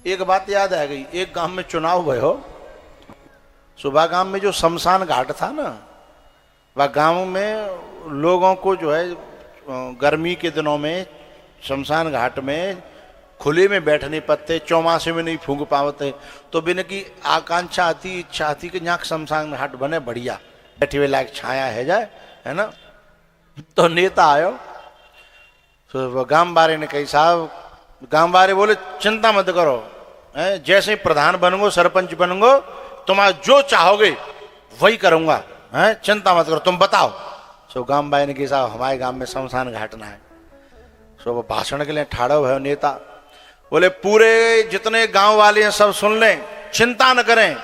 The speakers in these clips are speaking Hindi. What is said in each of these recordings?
एक बात याद आ गई, एक गांव में चुनाव भयो। सुबह गांव में जो शमशान घाट था ना, वह गांव में लोगों को जो है गर्मी के दिनों में शमशान घाट में खुले में बैठने पड़ते, चौमासे में नहीं फूंक पावते। तो बिन की आकांक्षा आती, इच्छा आती कि यहाँ शमशान घाट बने बढ़िया, बैठे हुए लायक छाया है जाए, है ना। तो नेता आयो, तो गांव वाले ने कही साहब, गांव वाले बोले चिंता मत करो, जैसे ही प्रधान बनूंगो, सरपंच बनूंगो, तुम्हारा जो चाहोगे वही करूंगा, है चिंता मत करो, तुम बताओ। सो गांव वाले ने कही साहब हमारे गांव में शमशान घाट ना है। सो वो भाषण के लिए ठाड़ो भयो नेता, बोले पूरे जितने गांव वाले हैं सब सुन लें, चिंता न करें,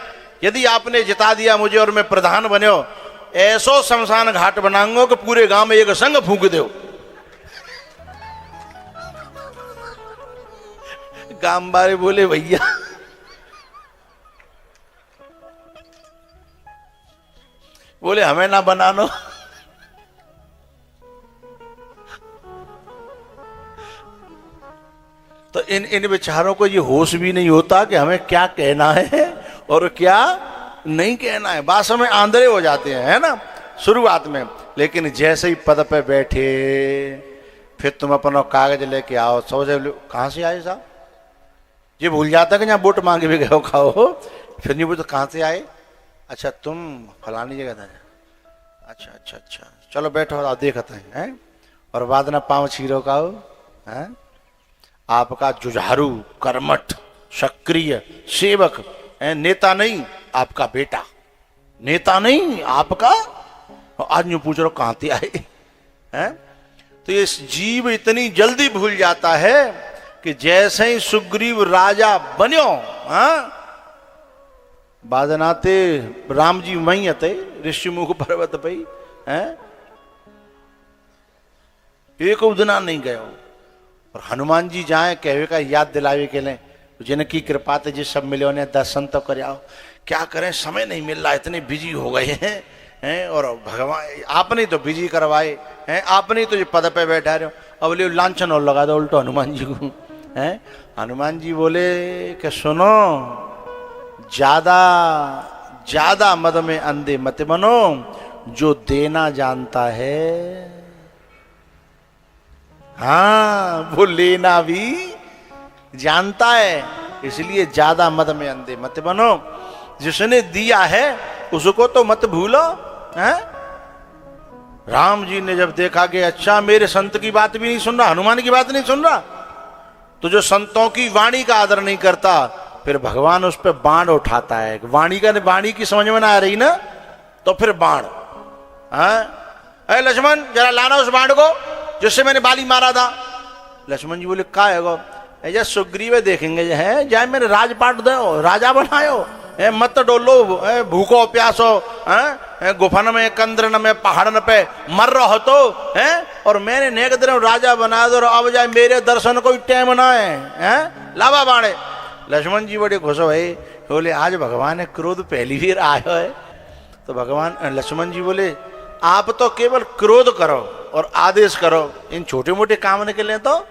यदि आपने जिता दिया मुझे और मैं प्रधान बन्यो, ऐसो शमशान घाट बनाऊंगा कि पूरे गांव में एक संग फूंक दो। गांव वाले बोले भैया बोले हमें ना बनानो। तो इन बेचारों को ये होश भी नहीं होता कि हमें क्या कहना है और क्या नहीं कहना है। बात में आंधळे हो जाते हैं, है ना, शुरुआत में। लेकिन जैसे ही पद पे बैठे, फिर तुम अपना कागज लेके आओ, सोचे कहाँ से आए साहब, ये भूल जाता कि यहाँ वोट मांगे भी गए खाओ, फिर नहीं बोलते कहाँ से आए, अच्छा तुम फलानी जगह था, अच्छा अच्छा अच्छा चलो बैठो आप देखते हैं। और बाद में पाँव छीरो का है आपका जुझारू, कर्मठ, सक्रिय सेवक है, नेता नहीं आपका बेटा, नेता नहीं आपका। आज यूं पूछ रहा कहाँ से आए हैं। तो ये जीव इतनी जल्दी भूल जाता है कि जैसे ही सुग्रीव राजा बन्यो, हाँ बादनाते राम जी वहीं अते ऋषिमुख पर्वत पे हैं, एक उदना नहीं गयो। और हनुमान जी जाए कहे का याद दिलावे के लिए, जिनकी कृपा से जिस सब मिले उन्हें दर्शन तो कर आओ। क्या करें, समय नहीं मिल रहा, इतने बिजी हो गए हैं और भगवान आपने तो बिजी करवाए हैं, आपने तो ये पद पे बैठा रहे हो, अब ले लांछन और लगा दो उल्टो हनुमान जी को हैं। हनुमान जी बोले कि सुनो, ज्यादा ज्यादा मद में अंधे मत बनो, जो देना जानता है हाँ वो लेना भी जानता है, इसलिए ज्यादा मद में अंधे मत बनो। जिसने दिया है उसको तो मत भूलो, हैं। राम जी ने जब देखा कि अच्छा मेरे संत की बात भी नहीं सुन रहा, हनुमान की बात नहीं सुन रहा, तो जो संतों की वाणी का आदर नहीं करता, फिर भगवान उस पर बाण उठाता है। वाणी की समझ में ना आ रही ना, तो फिर बाण, लक्ष्मण जरा लाना उस बाण को जिससे मैंने बाली मारा था। लक्ष्मण जी बोले का है गो, ऐसा सुग्रीव देखेंगे है, जाए मेरे राजपाट दो, राजा बनायो, मत डोलो, भूखो प्यासो, गुफन में कंद्रन में पहाड़न पे मर रहो तो है, और मैंने नेक दिन राजा बना दो, अब जाए मेरे दर्शन कोई टाइम ना है, लावा बाणे। लक्ष्मण जी बड़े खुश हुए, बोले आज भगवान ने क्रोध पहली बार आयो है। तो भगवान लक्ष्मण जी बोले आप तो केवल क्रोध करो और आदेश करो, इन छोटे मोटे काम के लिए तो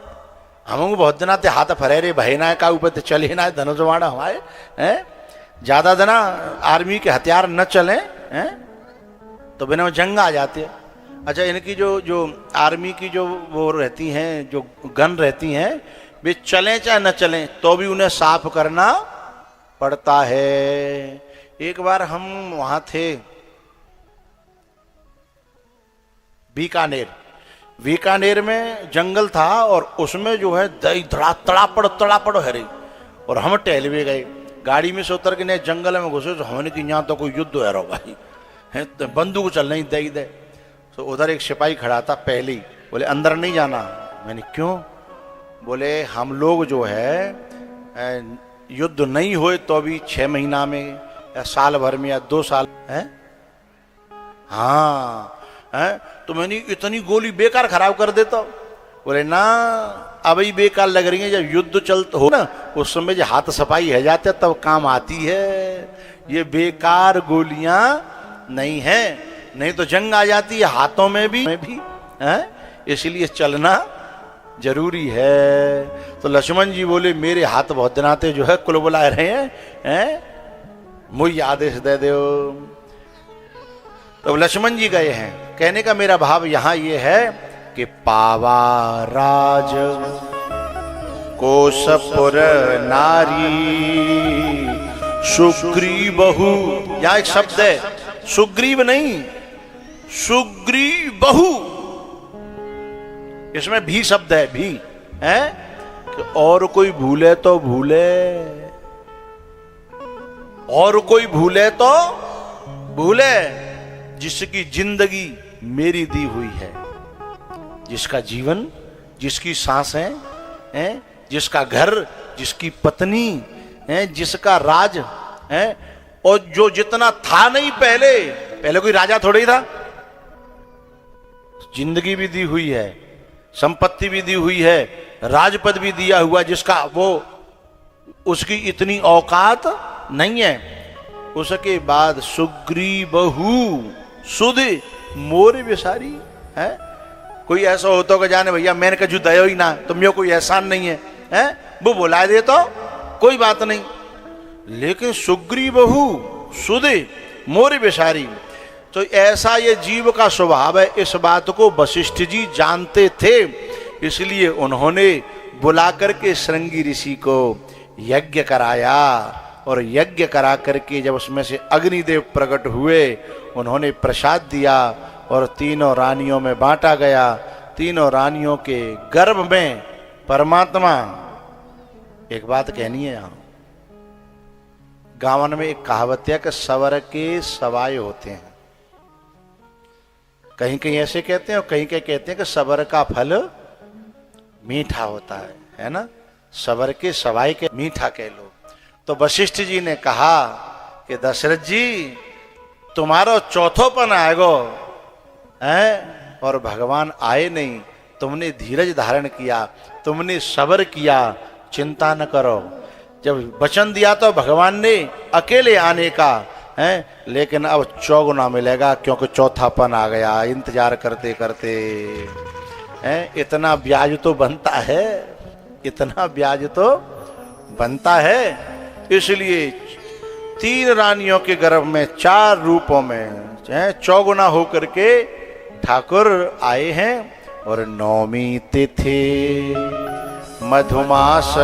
हम बहुत दिना ते हाथ फरेरे भय ना का ऊपर चले ना धनुष वाड़ा हमारे हैं, ज्यादा दिना आर्मी के हथियार न चले हैं तो बिना जंग आ जाती है। अच्छा इनकी जो आर्मी की जो वो रहती हैं, जो गन रहती हैं, वे चलें चाहे न चलें तो भी उन्हें साफ करना पड़ता है। एक बार हम वहां थे बीकानेर में जंगल था, और उसमें जो है दही तड़ापड़ है रही, और हम टहलवे गए, गाड़ी में से उतर के नहीं जंगल में घुसे, तो हमने कि यहाँ तो कोई युद्ध है रो भाई, है तो बंदूक चल नहीं दे। तो उधर एक सिपाही खड़ा था पहले ही, बोले अंदर नहीं जाना। मैंने क्यों? बोले हम लोग जो है युद्ध नहीं होए तो भी 6 महीना में या साल भर में या 2 साल है, हाँ है, तो मैंने इतनी गोली बेकार खराब कर देता। बोले ना अब ही बेकार लग रही है, जब युद्ध चलता हो ना उस समय जो हाथ सफाई है जाते तब काम आती है, ये बेकार गोलियां नहीं है, नहीं तो जंग आ जाती है हाथों में भी है, इसलिए चलना जरूरी है। तो लक्ष्मण जी बोले मेरे हाथ बहुत दिनाते जो है कुल बुला रहे हैं, मुझे आदेश दे दो। तो लक्ष्मण जी गए हैं। कहने का मेरा भाव यहां ये है कि पावा राज कोसपुर नारी सुग्रीवहु, यहां एक शब्द है, सुग्रीव नहीं, सुग्रीवहु, इसमें भी शब्द है, भी है कि और कोई भूले तो भूले, और कोई भूले तो भूले, जिसकी जिंदगी मेरी दी हुई है, जिसका जीवन, जिसकी सांसें हैं, जिसका घर, जिसकी पत्नी है, जिसका राज है, और जो जितना था नहीं पहले कोई राजा थोड़ा ही था, जिंदगी भी दी हुई है, संपत्ति भी दी हुई है, राजपद भी दिया हुआ, जिसका वो उसकी इतनी औकात नहीं है। उसके बाद सुग्रीवहु सुध मोर विसारी है। कोई ऐसा होता होगा जाने भैया मैंने कहा दयो ही ना, तुम यो कोई एहसान नहीं है, वो बुला दे तो कोई बात नहीं, लेकिन सुग्रीवहु सुध मोर विसारी, तो ऐसा ये जीव का स्वभाव है। इस बात को वशिष्ठ जी जानते थे, इसलिए उन्होंने बुला करके श्रृंगी ऋषि को यज्ञ कराया, और यज्ञ करा करके जब उसमें से अग्निदेव प्रकट हुए, उन्होंने प्रसाद दिया और तीनों रानियों में बांटा गया। तीनों रानियों के गर्भ में परमात्मा, एक बात कहनी है यहां, गावन में एक कहावत है कि सवर के सवाए होते हैं, कहीं कहीं ऐसे कहते हैं और कहीं कहीं कहते हैं कि सबर का फल मीठा होता है ना, सबर के सवाई के मीठा कह लो। तो वशिष्ठ जी ने कहा कि दशरथ जी तुम्हारा चौथोपन आएगो है, और भगवान आए नहीं, तुमने धीरज धारण किया, तुमने सबर किया, चिंता न करो। जब वचन दिया तो भगवान ने अकेले आने का है, लेकिन अब चौगुना मिलेगा क्योंकि चौथापन आ गया, इंतजार करते करते है। इतना ब्याज तो बनता है, इतना ब्याज तो बनता है। इसलिए 3 रानियों के गर्भ में 4 रूपों में चौगुना होकर के ठाकुर आए हैं। और नौमी तिथि मधुमास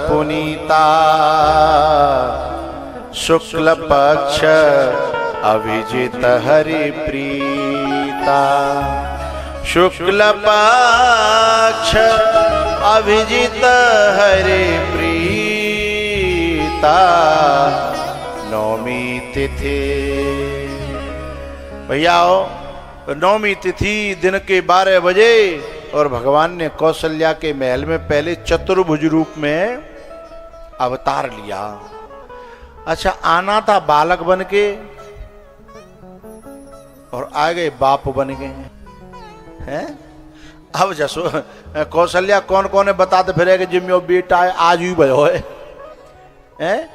पुनीता शुक्ल पक्ष अभिजित हरि प्रीता, शुक्ल पक्ष अभिजित हरि प्रीता, नौमी तिथि। भैया नौमी तिथि दिन के 12 बजे, और भगवान ने कौशल्या के महल में पहले चतुर्भुज रूप में अवतार लिया। अच्छा, आना था बालक बन के और आ गए बाप बन गए हैं। अब जसो कौशल्या कौन कौन है बताते फिरे कि जिम्यो बेटा है आज ही भयो है,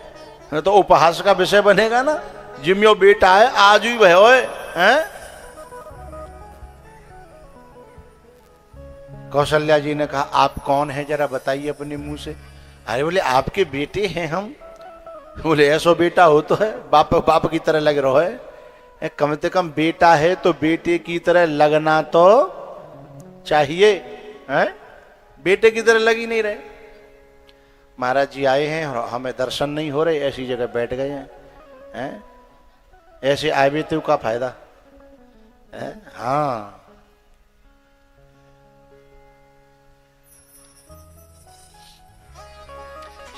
तो उपहास का विषय बनेगा ना, जिम्यो बेटा है आज ही भयो है। कौशल्या जी ने कहा आप कौन है जरा बताइए अपने मुंह से। अरे बोले आपके बेटे हैं हम। बोले ऐसो बेटा हो तो है, बाप बाप की तरह लग रहा है, कम से कम बेटा है तो बेटे की तरह लगना तो चाहिए है, बेटे की तरह लग ही नहीं रहे। महाराज जी आए हैं और हमें दर्शन नहीं हो रहे, ऐसी जगह बैठ गए हैं, ऐसे आए भी तो का फायदा है। हाँ,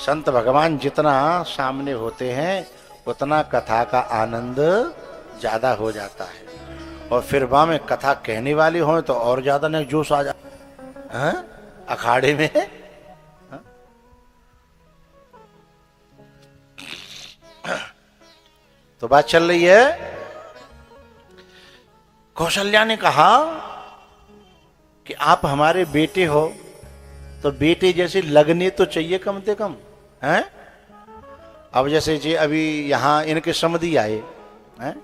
संत भगवान जितना सामने होते हैं उतना कथा का आनंद ज्यादा हो जाता है, और फिर वहां में कथा कहने वाले हों तो और ज्यादा न जोश आ जाता है अखाड़े में। तो बात चल रही है, कौशल्या ने कहा कि आप हमारे बेटे हो तो बेटे जैसे लगने तो चाहिए कम से कम हैं। अब जैसे जी अभी यहाँ इनके समधी आए हैं,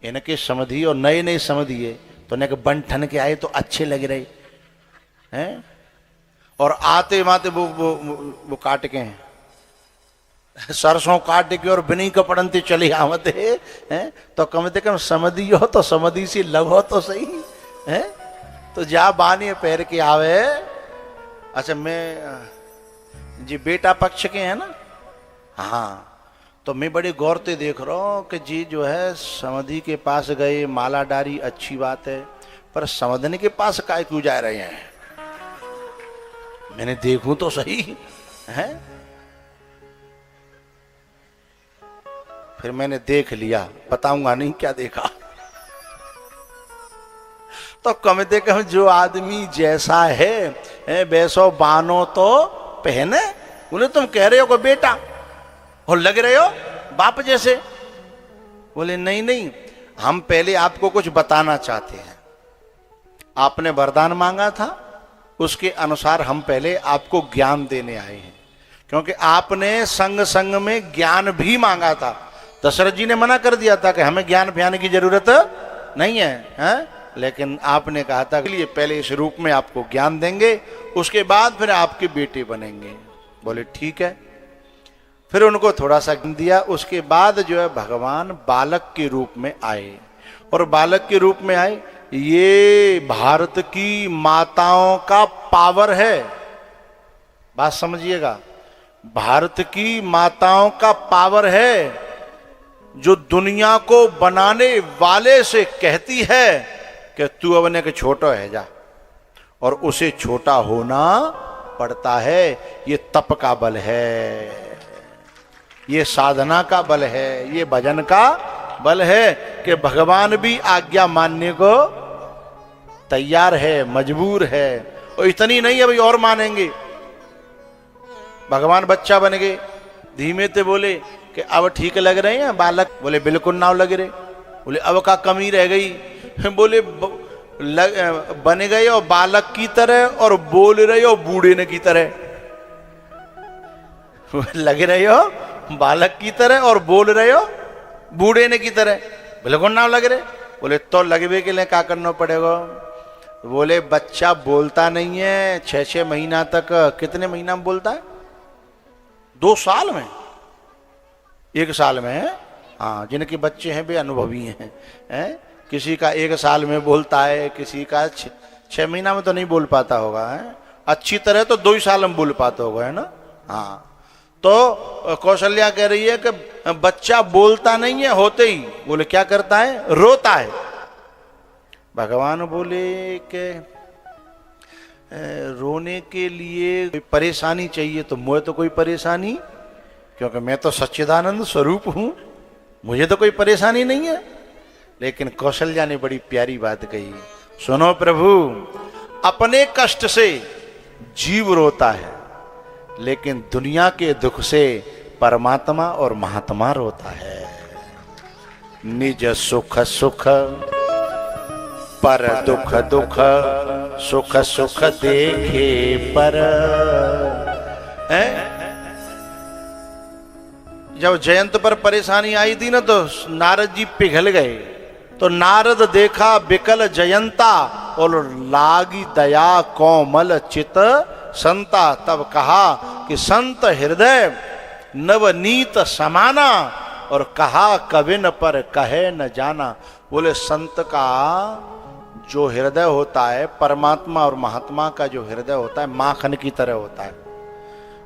इनके समधी और नए नए समधी है तो न बन ठन के आए तो अच्छे लग रहे हैं, और आते माते वो काट के हैं, सरसों काट के और बिनी कपड़नते चले आवते हैं, तो कम से कम समझी हो तो समझी सी लगो तो सही है। तो जा बानी पैर के आवे। अच्छा मैं जी बेटा पक्ष के हैं ना, हाँ, तो मैं बड़े गौर से देख रहा हूँ कि जी जो है समधि के पास गए, माला डारी, अच्छी बात है, पर समधनी के पास काय क्यों जा रहे हैं? मैंने देखूं तो सही है। फिर मैंने देख लिया, बताऊंगा नहीं क्या देखा। तो कम से कम जो आदमी जैसा है वैसो बानो तो पहने। बोले तुम कह रहे हो को बेटा और लग रहे हो बाप जैसे। बोले नहीं नहीं, हम पहले आपको कुछ बताना चाहते हैं। आपने वरदान मांगा था, उसके अनुसार हम पहले आपको ज्ञान देने आए हैं, क्योंकि आपने संग संग में ज्ञान भी मांगा था। दशरथ जी ने मना कर दिया था कि हमें ज्ञान फ्यान की जरूरत नहीं है, लेकिन आपने कहा था कि पहले इस रूप में आपको ज्ञान देंगे, उसके बाद फिर आपके बेटे बनेंगे। बोले ठीक है। फिर उनको थोड़ा सा दिया, उसके बाद जो है भगवान बालक के रूप में आए। और बालक के रूप में आए, ये भारत की माताओं का पावर है, बात समझिएगा। भारत की माताओं का पावर है, जो दुनिया को बनाने वाले से कहती है कि तू अपने के छोटा है जा, और उसे छोटा होना पड़ता है। ये तप का बल है, ये साधना का बल है, ये भजन का बल है कि भगवान भी आज्ञा मानने को तैयार है, मजबूर है। और इतनी नहीं, अभी और मानेंगे। भगवान बच्चा बन गए, धीमे से बोले कि अब ठीक लग रहे हैं बालक? बोले बिल्कुल ना लग रहे। बोले अब का कमी रह गई? बोले बन गए हो बालक की तरह और बोल रहे हो बूढ़े ने की तरह। लग रहे हो बालक की तरह और बोल रहे हो बूढ़े ने की तरह, बिल्कुल ना लग रहे। बोले तो लगवे के लिए क्या करना पड़ेगा? बोले बच्चा बोलता नहीं है 6-6 महीना तक। कितने महीना में बोलता है? 2 साल में, 1 साल में है। हाँ, जिनके बच्चे हैं वे अनुभवी हैं। किसी का 1 साल में बोलता है, किसी का 6 महीना में तो नहीं बोल पाता होगा है? अच्छी तरह तो 2 साल में बोल पाता होगा, है ना? हाँ, तो कौशल्या कह रही है कि बच्चा बोलता नहीं है होते ही। बोले क्या करता है? रोता है। भगवान बोले कि रोने के लिए कोई परेशानी चाहिए तो मुझे तो कोई परेशानी, क्योंकि मैं तो सच्चिदानंद स्वरूप हूं, मुझे तो कोई परेशानी नहीं है। लेकिन कौशल्या ने बड़ी प्यारी बात कही, सुनो प्रभु, अपने कष्ट से जीव रोता है, लेकिन दुनिया के दुख से परमात्मा और महात्मा रोता है। निज सुख सुख पर दुख दुख, सुख सुख देखे पर। जब जयंत पर परेशानी आई थी ना, तो नारद जी पिघल गए। तो नारद देखा बिकल जयंता और लागी दया कोमल चित संता। तब कहा कि संत हृदय नवनीत समाना, और कहा कविन पर कहे न जाना। बोले संत का जो हृदय होता है, परमात्मा और महात्मा का जो हृदय होता है, माखन की तरह होता है।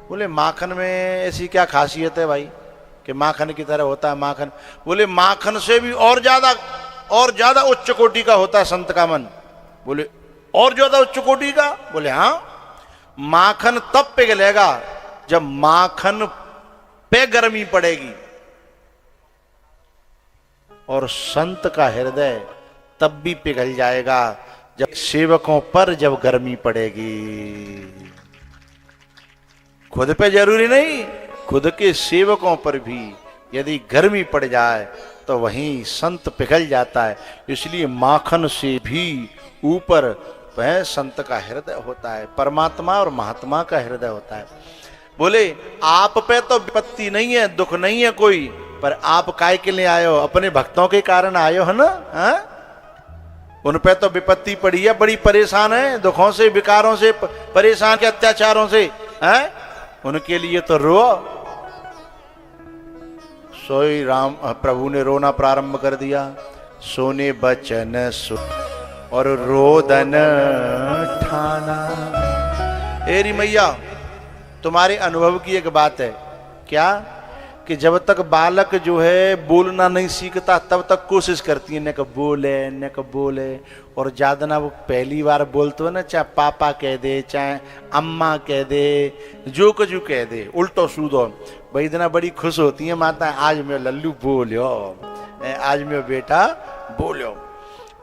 बोले माखन में ऐसी क्या खासियत है भाई कि माखन की तरह होता है? माखन, बोले माखन से भी और ज्यादा उच्च कोटि का होता है संत का मन। बोले और ज्यादा उच्च कोटि का? बोले हाँ, माखन तब पिघलेगा जब माखन पे गर्मी पड़ेगी, और संत का हृदय तब भी पिघल जाएगा जब सेवकों पर जब गर्मी पड़ेगी। खुद पे जरूरी नहीं, खुद के सेवकों पर भी यदि गर्मी पड़ जाए तो वहीं संत पिघल जाता है। इसलिए माखन से भी ऊपर वह संत का हृदय होता है, परमात्मा और महात्मा का हृदय होता है। बोले आप पे तो विपत्ति नहीं है, दुख नहीं है कोई, पर आप काय के लिए आए हो? अपने भक्तों के कारण आए हो ना? उन पे तो विपत्ति पड़ी है, बड़ी परेशान है, दुखों से, विकारों से परेशान के, अत्याचारों से हैं, उनके लिए तो रो। सोई राम प्रभु ने रोना प्रारंभ कर दिया। सोने बचन सु और रोदन ठाना। एरी मैया, तुम्हारे अनुभव की एक बात है क्या, कि जब तक बालक जो है बोलना नहीं सीखता तब तक कोशिश करती है न क बोले, और ज्यादा ना वो पहली बार बोलते हो ना, चाहे पापा कह दे, चाहे अम्मा कह दे, जो कुछ कह दे, उल्टो सूदो, भाई इतना बड़ी खुश होती है माता, आज मैं लल्लू बोलो, आज मैं बेटा बोलो।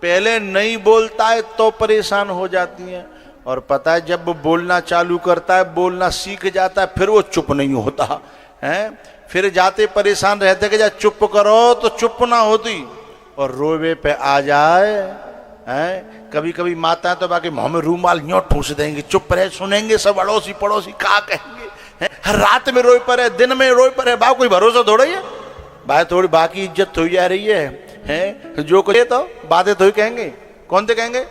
पहले नहीं बोलता है तो परेशान हो जाती है, और पता है जब वो बोलना चालू करता है, बोलना सीख जाता है, फिर वो चुप नहीं होता है, फिर जाते परेशान रहते कि जा चुप करो, तो चुप ना होती और रोवे पे आ जाए हैं। कभी कभी माता तो बाकी मुंह में रूमाल यूं ठूस देंगे, चुप रहे, सुनेंगे सब अड़ोसी पड़ोसी क्या कहेंगे, हर रात में रोए पर है, दिन में रोए पर है, बा कोई भरोसा थोड़ा ही है, भाई थोड़ी बाकी इज्जत हो जा रही है, जो कुछ तो बातें तो ही कहेंगे, कौन थे कहेंगे,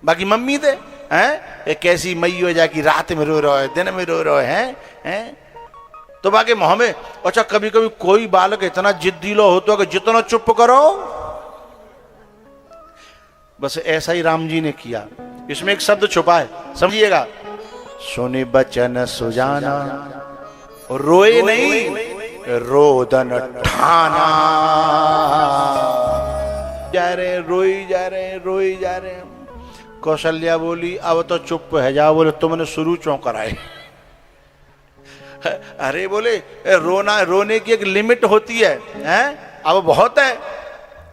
बाकी मम्मी थे हैं, एक कैसी मई हो जा कि रात में रो रहे हो, दिन में रो रहे हैं, तो बाकी मुंह में। अच्छा कभी कभी कोई बालक इतना जिद्दी लो होता है कि जितना चुप करो, बस ऐसा ही राम जी ने किया। इसमें एक शब्द छुपा है, समझिएगा, सुने बचन सुजाना, रोए नहीं, रोदन ठाना। जा रहे रोई जा रहे, रोई जा रहे। कौशल्या बोली अब तो चुप है जा। बोले तुमने शुरू क्यों कराए? अरे बोले रोना, रोने की एक लिमिट होती है, अब बहुत है।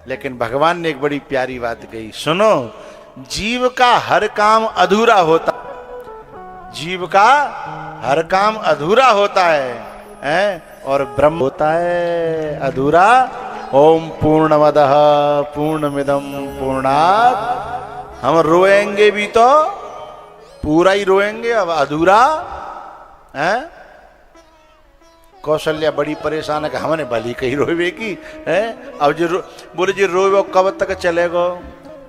लेकिन भगवान ने एक बड़ी प्यारी बात कही, सुनो, जीव का हर काम अधूरा होता, जीव का हर काम अधूरा होता है, और ब्रह्म होता है अधूरा। ओम पूर्णमदः पूर्णमिदं पूर्णात्। हम रोएंगे भी तो पूरा ही रोएंगे, अब अधूरा है। कौशल्या बड़ी परेशान है कि हमने भली कही रोवे की है, अब जो बोले जी रोवे कब तक चलेगा?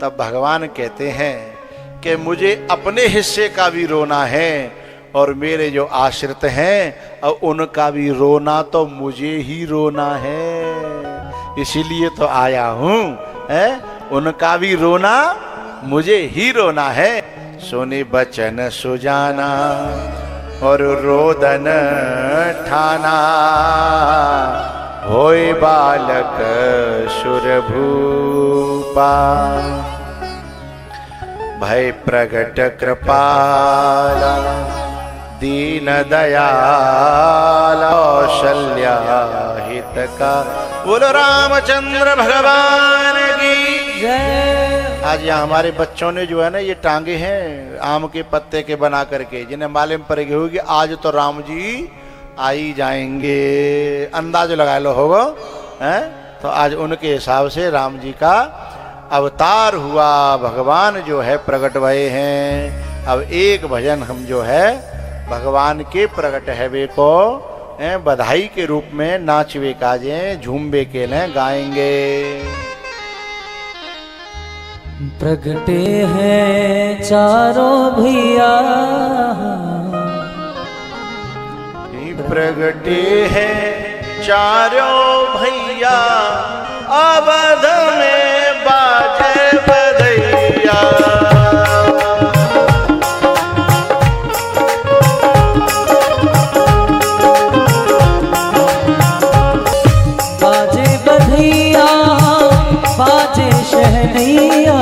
तब भगवान कहते हैं कि मुझे अपने हिस्से का भी रोना है, और मेरे जो आश्रित हैं और उनका भी रोना तो मुझे ही रोना है, इसीलिए तो आया हूं, उनका भी रोना मुझे ही रोना है। सुने बचन सुजाना और रोदन ठाना, होय बालक सुरभूपा, भय प्रगट कृपाला, दीन दयाल कौशल्या हित का। बोलो रामचंद्र भगवान की जय। आज यहाँ हमारे बच्चों ने जो है ना ये टांगे हैं आम के पत्ते के बना करके, जिन्हें मालूम पड़ गई होगी आज तो राम जी आ ही जाएंगे, अंदाज लगा लो होगा, तो आज उनके हिसाब से राम जी का अवतार हुआ, भगवान जो है प्रकट भये हैं। अब एक भजन हम जो है भगवान के प्रकट है वे को बधाई के रूप में नाचवे काजे झूमबे के लिए गाएंगे। प्रगटे हैं चारों भैया, प्रगटे हैं चारों भैया, अवध में बाजे बधैया। बाजे बधैया, बाजे शहनैया,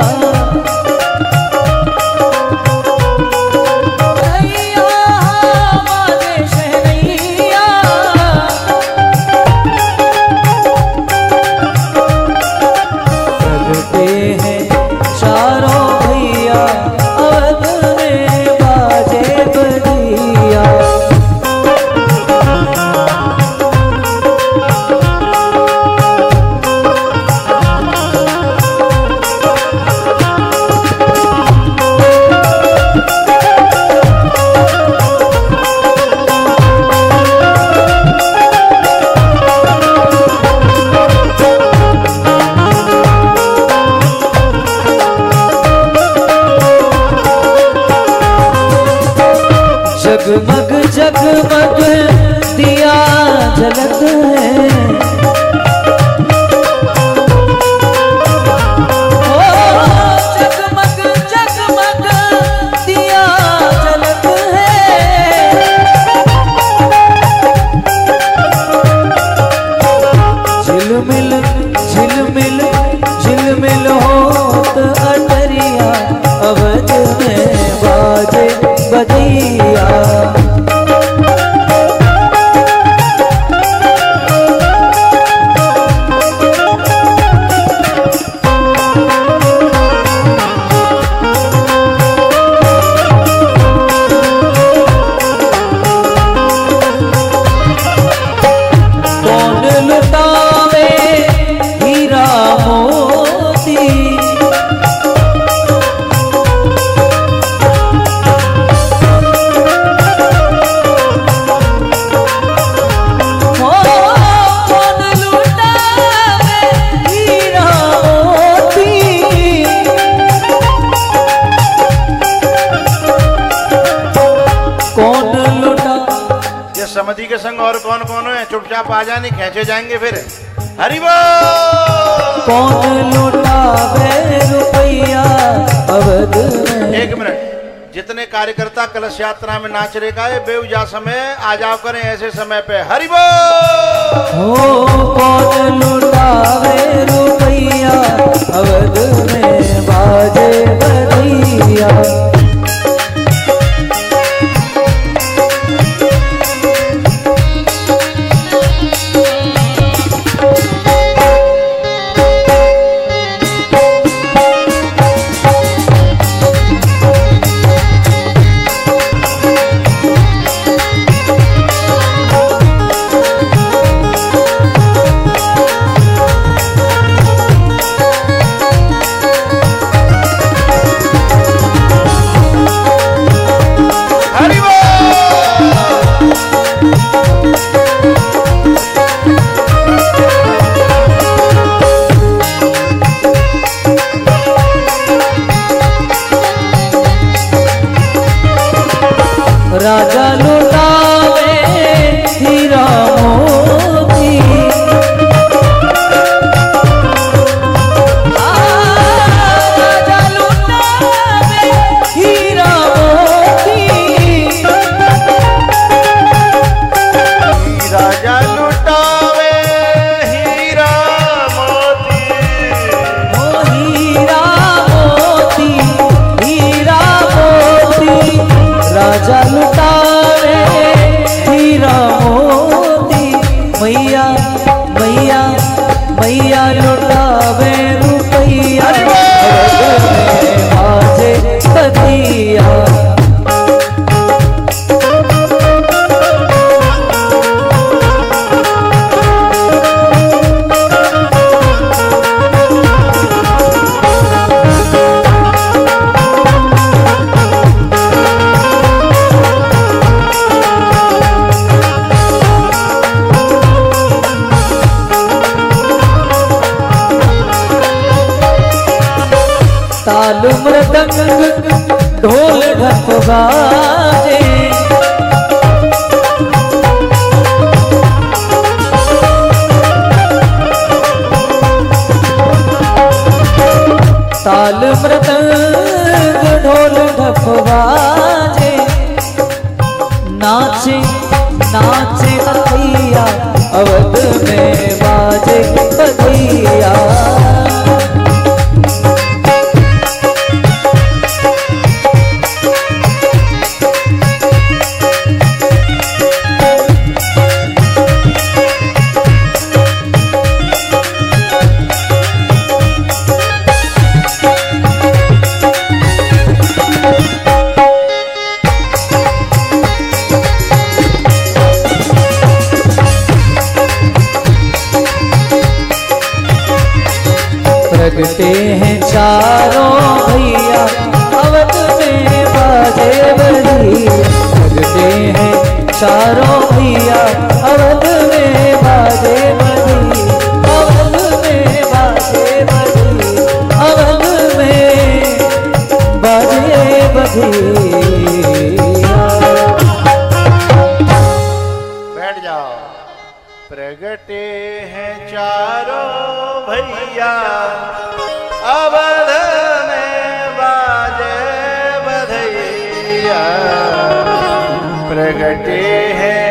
सुनो है, चुपचाप आ जाने, खेचे जाएंगे फिर। हरि बोल। कौन लुटावे रुपया अवध में। एक मिनट, जितने कार्यकर्ता कलश यात्रा में नाच रे का है बेवजह समय आ जाओ करें ऐसे समय पे। हरि बोल। हो कौन लुटावे रुपया अवध में बाजे बधैया। राजा लुटावे हीरा मोती। राजा लुटावे हीरा मोती। राजा लुटावे हीरा मोती। ओ हीरा मोती, हीरा मोती। राजा लुटावे हीरा मोती। मैया मैया मैया लुटावे रुपया बाजे बधिया। ताल मृदंग ढोल ढप बाजे। ताल मृदंग ढोल ढप बाजे। नाचे नाचे बधैया अवध में बाजे बधैया। प्रगटे हैं चारों भैया अवध में बाजे बधिया। प्रगटे हैं चारों भैया अवध में बाजे बधिया। अवध में बाजे बधिया। अवध में बाजे बधिया। बैठ जाओ। प्रगटे हैं चारों भैया अवध में बाजे बधैया। प्रगटे हैं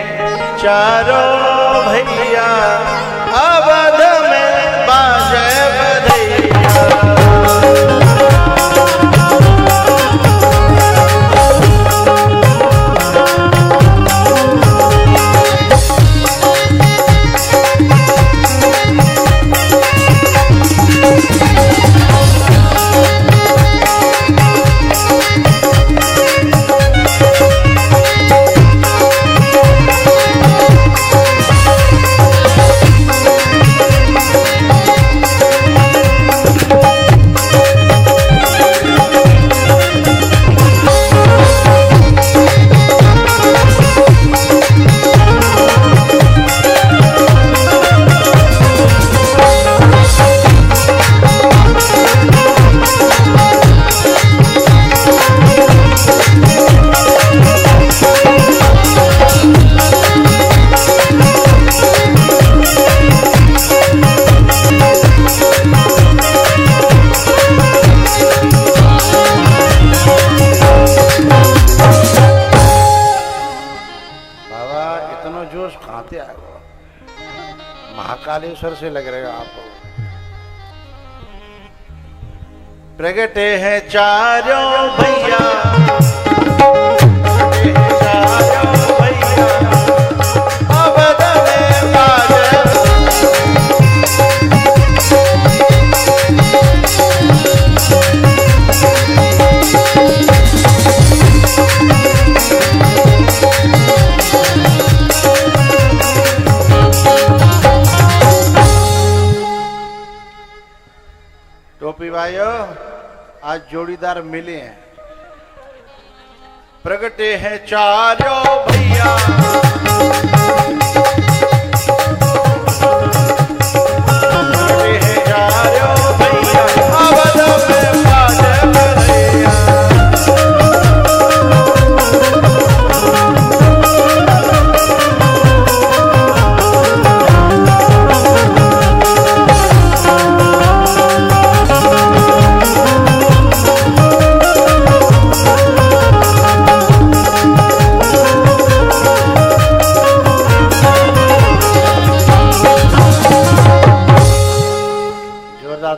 चारों भैया अवध में बाजे बधैया। महाकालेश्वर से लग रहे हो आप। प्रगटे हैं चारों भैया, प्रगटे हैं चारों भैया, अवध में बाजे। टोपी भाइयों, आज जोड़ीदार मिले हैं। प्रगटे हैं चारों भैया, प्रगटे हैं चारों भैया, अवध में बाजे बरैया।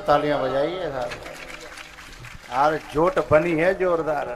तालियां बजाइए साहब, और जोट बनी है जोरदार।